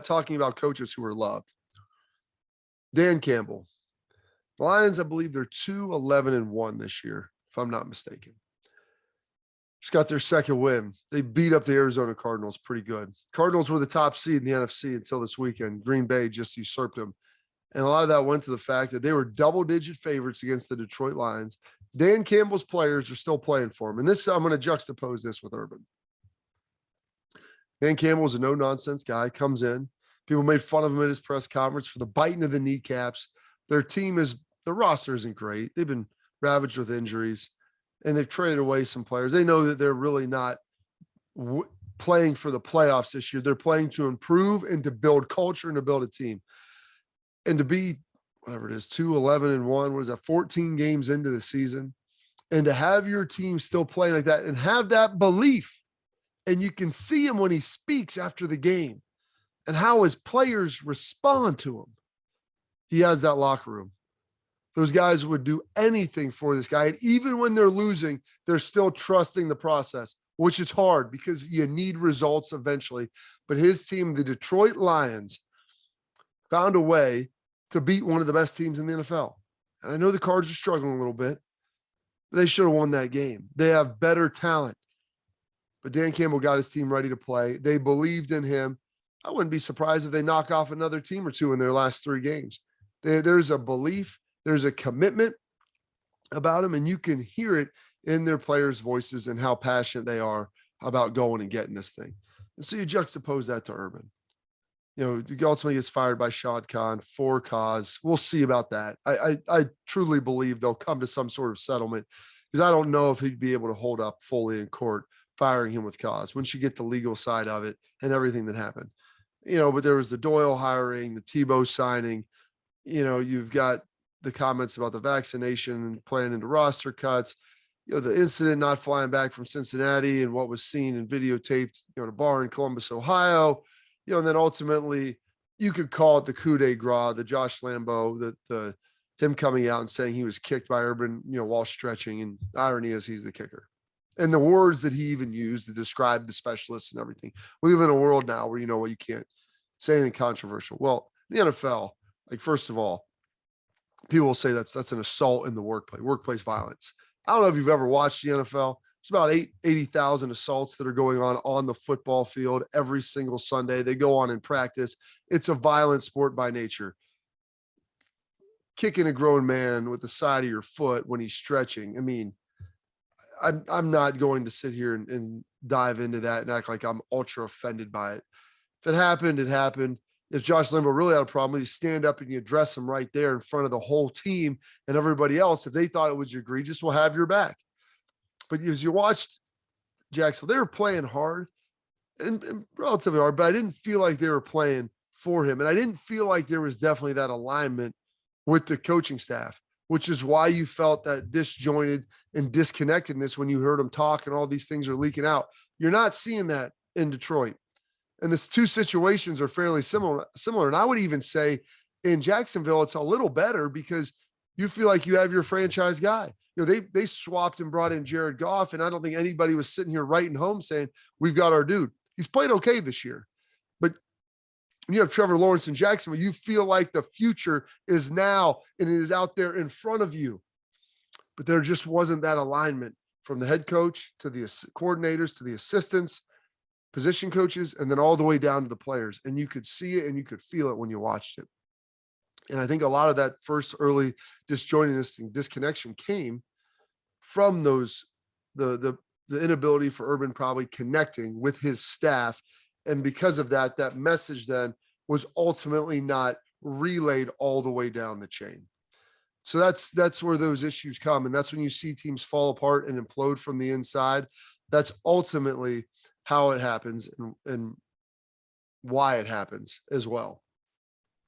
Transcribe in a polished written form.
talking about coaches who are loved. Dan Campbell. The Lions, I believe they're 2-11-1 this year, if I'm not mistaken. Just got their second win. They beat up the Arizona Cardinals pretty good. Cardinals were the top seed in the NFC until this weekend. Green Bay just usurped them. And a lot of that went to the fact that they were double-digit favorites against the Detroit Lions. Dan Campbell's players are still playing for him. And this, I'm going to juxtapose this with Urban. Dan Campbell is a no-nonsense guy, comes in. People made fun of him at his press conference for the biting of the kneecaps. Their roster isn't great. They've been ravaged with injuries, and they've traded away some players. They know that they're really not playing for the playoffs this year. They're playing to improve and to build culture and to build a team. And to be, whatever it is, 2-11-1, what is that, 14 games into the season, and to have your team still play like that and have that belief, and you can see him when he speaks after the game and how his players respond to him. He has that locker room. Those guys would do anything for this guy. And even when they're losing, they're still trusting the process, which is hard because you need results eventually. But his team, the Detroit Lions, found a way to beat one of the best teams in the NFL. And I know the Cards are struggling a little bit, but they should have won that game. They have better talent. But Dan Campbell got his team ready to play. They believed in him. I wouldn't be surprised if they knock off another team or two in their last 3 games. There's a belief, there's a commitment about them, and you can hear it in their players' voices and how passionate they are about going and getting this thing. And so you juxtapose that to Urban. He ultimately gets fired by Shad Khan for cause. We'll see about that. I truly believe they'll come to some sort of settlement because I don't know if he'd be able to hold up fully in court firing him with cause once you get the legal side of it and everything that happened. But there was the Doyle hiring, the Tebow signing. You've got the comments about the vaccination and playing into roster cuts, the incident not flying back from Cincinnati and what was seen and videotaped, at a bar in Columbus, Ohio, and then ultimately you could call it the coup de grace, the Josh Lambeau, him coming out and saying he was kicked by Urban, while stretching. And the irony is he's the kicker. And the words that he even used to describe the specialists and everything. We live in a world now where, you can't say anything controversial. Well, the NFL, first of all, people will say that's an assault in the workplace violence. I don't know if you've ever watched the NFL. There's about 80,000 assaults that are going on the football field every single Sunday. They go on in practice. It's a violent sport by nature. Kicking a grown man with the side of your foot when he's stretching. I mean, I'm not going to sit here and dive into that and act like I'm ultra offended by it. If it happened, it happened. If Josh Lambeau really had a problem, you stand up and you address him right there in front of the whole team and everybody else. If they thought it was egregious, we'll have your back. But as you watched Jacksonville, they were playing hard and relatively hard, but I didn't feel like they were playing for him. And I didn't feel like there was definitely that alignment with the coaching staff, which is why you felt that disjointed and disconnectedness when you heard him talk and all these things are leaking out. You're not seeing that in Detroit. And the 2 situations are fairly similar. And I would even say in Jacksonville, it's a little better because you feel like you have your franchise guy. They swapped and brought in Jared Goff, and I don't think anybody was sitting here writing home saying, we've got our dude. He's played okay this year. But when you have Trevor Lawrence in Jacksonville, you feel like the future is now and it is out there in front of you. But there just wasn't that alignment from the head coach to the coordinators to the assistants, position coaches, and then all the way down to the players. And you could see it and you could feel it when you watched it. And I think a lot of that first early disjointedness and disconnection came from the inability for Urban probably connecting with his staff. And because of that, that message then was ultimately not relayed all the way down the chain. So that's where those issues come. And that's when you see teams fall apart and implode from the inside. That's ultimately how it happens and why it happens as well.